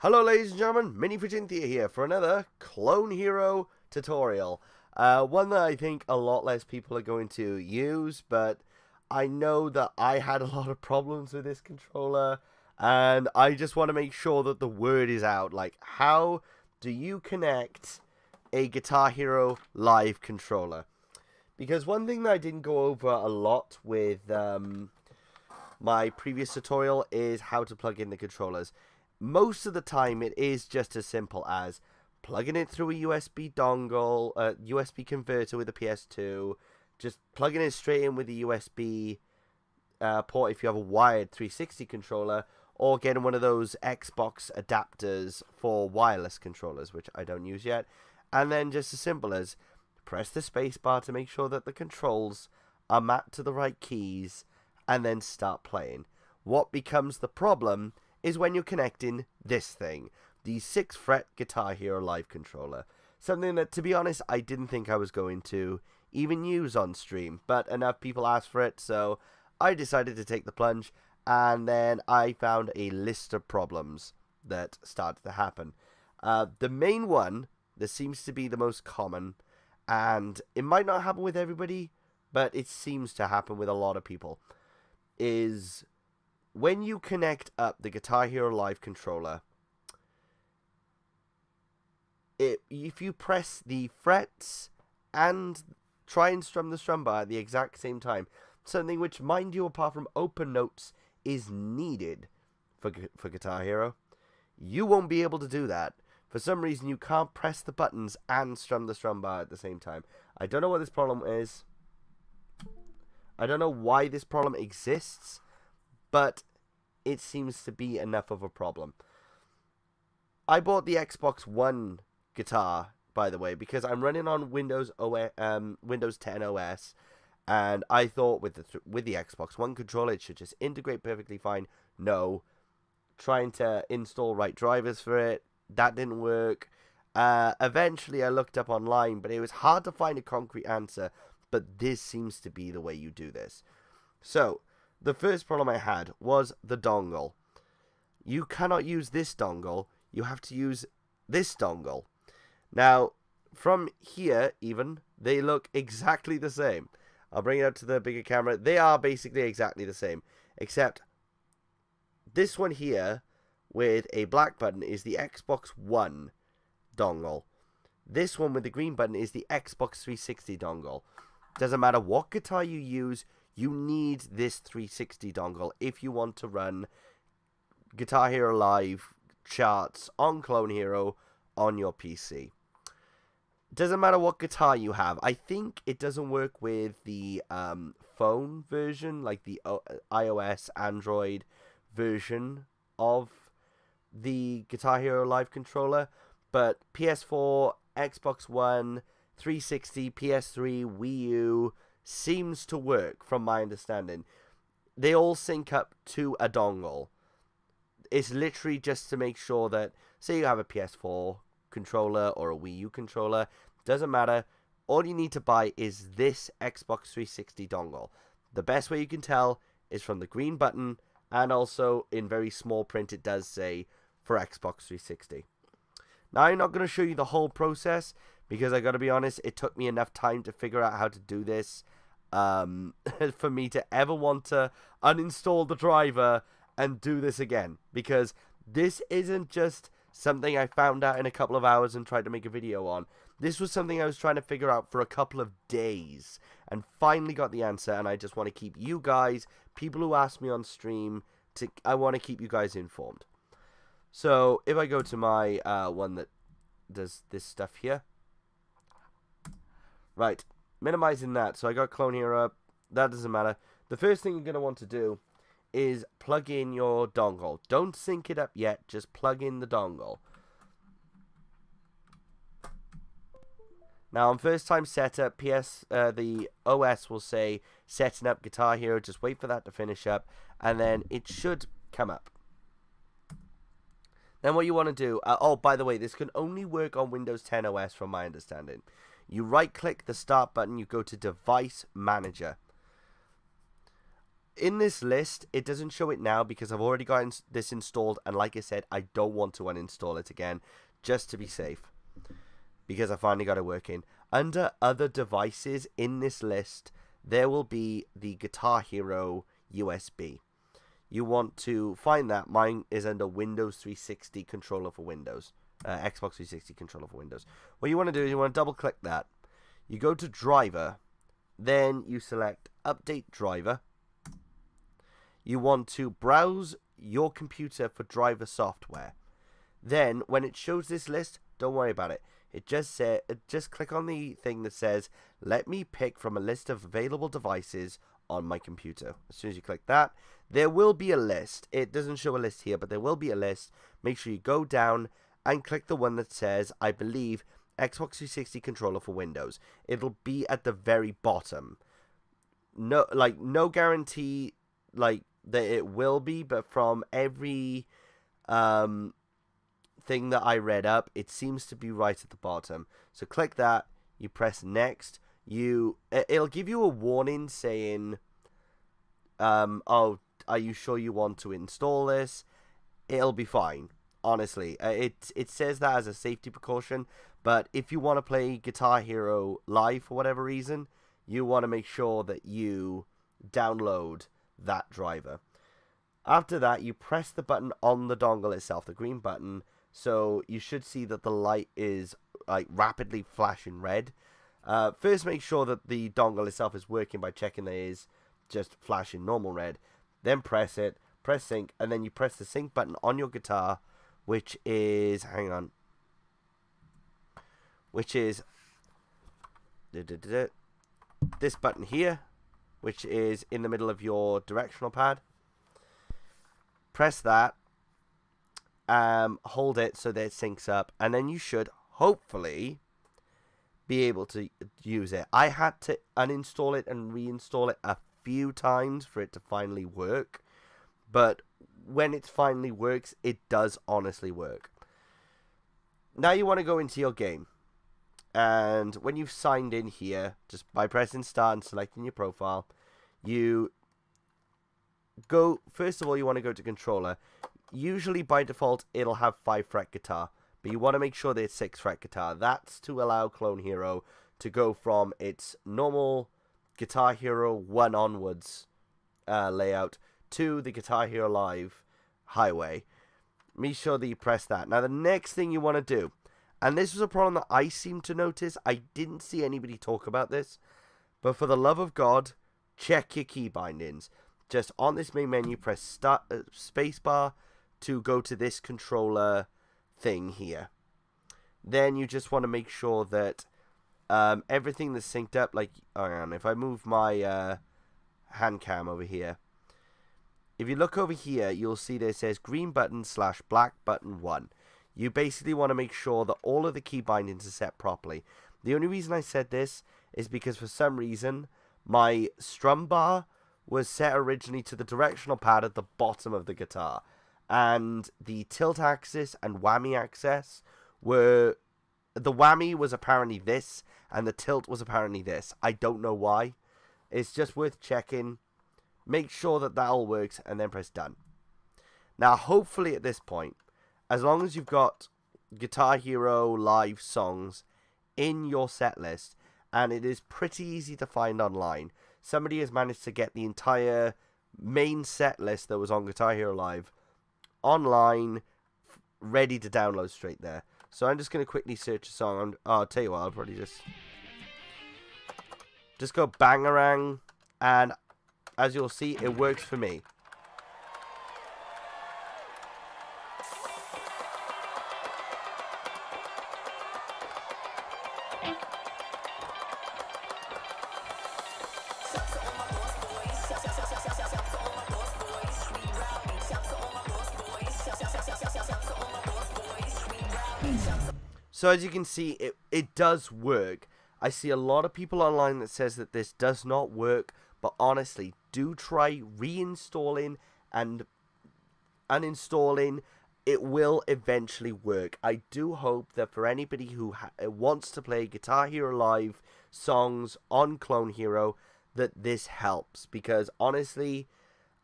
Hello ladies and gentlemen, Mini4Cynthia here for another Clone Hero tutorial. One that I think a lot less people are going to use, but I know that I had a lot of problems with this controller, and I just want to make sure that the word is out. Like, how do you connect a Guitar Hero Live controller? Because one thing that I didn't go over a lot with my previous tutorial is how to plug in the controllers. Most of the time, it is just as simple as plugging it through a USB dongle, a USB converter with a PS2, just plugging it straight in with a USB port if you have a wired 360 controller, or getting one of those Xbox adapters for wireless controllers, which I don't use yet, and then just as simple as press the spacebar to make sure that the controls are mapped to the right keys, and then start playing. What becomes the problem is when you're connecting this thing, the 6-fret Guitar Hero Live controller. Something that, to be honest, I didn't think I was going to even use on stream, but enough people asked for it, so I decided to take the plunge, and then I found a list of problems that started to happen. The main one that seems to be the most common, and it might not happen with everybody, but it seems to happen with a lot of people, is when you connect up the Guitar Hero Live controller, if you press the frets and try and strum the strum bar at the exact same time, something which, mind you, apart from open notes, is needed for Guitar Hero, you won't be able to do that. For some reason, you can't press the buttons and strum the strum bar at the same time. I don't know what this problem is. I don't know why this problem exists, but it seems to be enough of a problem. I bought the Xbox One guitar, by the way, because I'm running on Windows 10 OS, and I thought with the Xbox One controller it should just integrate perfectly fine. No, trying to install right drivers for it, that didn't work. Eventually I looked up online, but it was hard to find a concrete answer. But this seems to be the way you do this. So the first problem I had was the dongle. You cannot use this dongle. You have to use this dongle. Now, from here, even, they look exactly the same. I'll bring it up to the bigger camera. They are basically exactly the same, except this one here with a black button is the Xbox One dongle. This one with the green button is the Xbox 360 dongle. Doesn't matter what guitar you use, you need this 360 dongle if you want to run Guitar Hero Live charts on Clone Hero on your PC. Doesn't matter what guitar you have. I think it doesn't work with the phone version, like the iOS, Android version of the Guitar Hero Live controller, but PS4, Xbox One, 360, PS3, Wii U seems to work from my understanding. They all sync up to a dongle. It's literally just to make sure that, say you have a PS4 controller or a Wii U controller, doesn't matter. All you need to buy is this Xbox 360 dongle. The best way you can tell is from the green button, and also in very small print it does say for Xbox 360. Now I'm not going to show you the whole process, because I gotta be honest, it took me enough time to figure out how to do this for me to ever want to uninstall the driver and do this again. Because this isn't just something I found out in a couple of hours and tried to make a video on. This was something I was trying to figure out for a couple of days and finally got the answer, and I just want to keep you guys, people who ask me on stream, I want to keep you guys informed. So if I go to my one that does this stuff here. Right, minimizing that. So I got Clone Hero up. That doesn't matter. The first thing you're going to want to do is plug in your dongle. Don't sync it up yet. Just plug in the dongle. Now, on first time setup, the OS will say setting up Guitar Hero. Just wait for that to finish up, and then it should come up. Then what you want to do... oh, by the way, this can only work on Windows 10 OS from my understanding. You right-click the Start button, you go to Device Manager. in this list, it doesn't show it now because I've already got this installed, and like I said, I don't want to uninstall it again, just to be safe, because I finally got it working. Under other devices in this list, there will be the Guitar Hero USB. You want to find that. Mine is under Windows 360 controller for Windows. Xbox 360 controller for Windows. What you want to do is you want to double click that. You go to driver. Then you select update driver. You want to browse your computer for driver software. Then when it shows this list, don't worry about it. It just click on the thing that says, let me pick from a list of available devices on my computer. As soon as you click that, there will be a list. It doesn't show a list here, but there will be a list. Make sure you go down and click the one that says, I believe, Xbox 360 controller for Windows. It'll be at the very bottom. No guarantee that it will be, but from every thing that I read up, it seems to be right at the bottom. So click that, you press next. It'll give you a warning saying, oh, are you sure you want to install this? It'll be fine. Honestly, it says that as a safety precaution, but if you want to play Guitar Hero live for whatever reason, you want to make sure that you download that driver. After that, you press the button on the dongle itself, the green button, so you should see that the light is rapidly flashing red. First, make sure that the dongle itself is working by checking that it is just flashing normal red. Then press it, press sync, and then you press the sync button on your guitar, which is, this button here, which is in the middle of your directional pad. Press that, hold it so that it syncs up, and then you should hopefully be able to use it. I had to uninstall it and reinstall it a few times for it to finally work, but when it finally works, it does honestly work. Now you want to go into your game, and when you've signed in here, just by pressing start and selecting your profile, you go, first of all, you want to go to controller. Usually by default it'll have 5-fret guitar, but you want to make sure that it's 6-fret guitar. That's to allow Clone Hero to go from its normal Guitar Hero 1 onwards layout to the Guitar Hero Live highway. Make sure that you press that. Now the next thing you want to do, and this was a problem that I seem to notice, I didn't see anybody talk about this, but for the love of God, check your key bindings. Just on this main menu, press start, spacebar to go to this controller thing here. Then you just want to make sure that everything that's synced up, like, hang on, if I move my hand cam over here, if you look over here, you'll see that it says green button / black button 1. You basically want to make sure that all of the key bindings are set properly. The only reason I said this is because for some reason my strum bar was set originally to the directional pad at the bottom of the guitar, and the tilt axis and whammy axis were, the whammy was apparently this and the tilt was apparently this. I don't know why. It's just worth checking. Make sure that all works and then press done. Now hopefully at this point, as long as you've got Guitar Hero Live songs in your set list, and it is pretty easy to find online, somebody has managed to get the entire main set list that was on Guitar Hero Live online, ready to download straight there. So I'm just going to quickly search a song. I'll tell you what, I'll probably just go Bangarang, and as you'll see, it works for me. So as you can see, it does work. I see a lot of people online that says that this does not work, but honestly, do try reinstalling and uninstalling. It will eventually work. I do hope that for anybody who wants to play Guitar Hero Live songs on Clone Hero, that this helps, because honestly,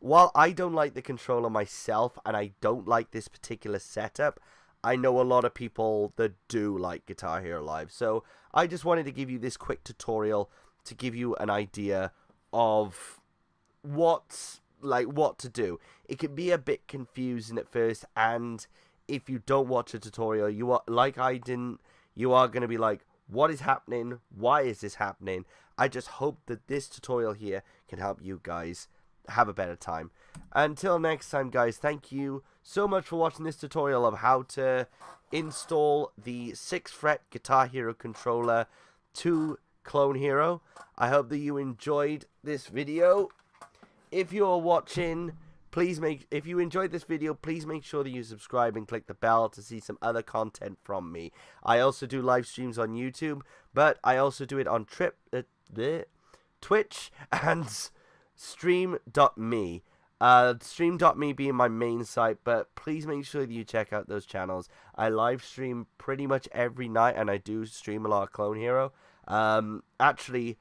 while I don't like the controller myself, and I don't like this particular setup, I know a lot of people that do like Guitar Hero Live. So I just wanted to give you this quick tutorial to give you an idea of what to do. It can be a bit confusing at first, and if you don't watch a tutorial, you are like I didn't, you are going to be like, what is happening? Why is this happening? I just hope that this tutorial here can help you guys have a better time. Until next time, guys, thank you so much for watching this tutorial of how to install the 6th fret Guitar Hero controller to Clone Hero. I hope that you enjoyed this video. If you're watching, if you enjoyed this video, please make sure that you subscribe and click the bell to see some other content from me. I also do live streams on YouTube, but I also do it on Twitch and stream.me. Stream.me being my main site, but please make sure that you check out those channels. I live stream pretty much every night, and I do stream a lot of Clone Hero. Actually,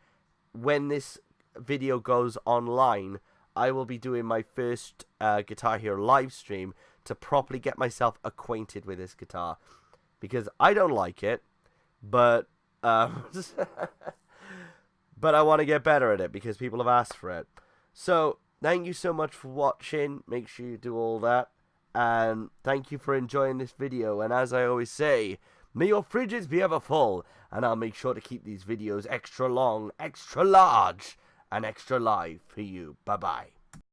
when this video goes online, I will be doing my first Guitar Hero live stream to properly get myself acquainted with this guitar, because I don't like it, but but I want to get better at it because people have asked for it. So thank you so much for watching. Make sure you do all that, and thank you for enjoying this video. And as I always say, may your fridges be ever full, and I'll make sure to keep these videos extra long, extra large, and extra live for you. Bye-bye.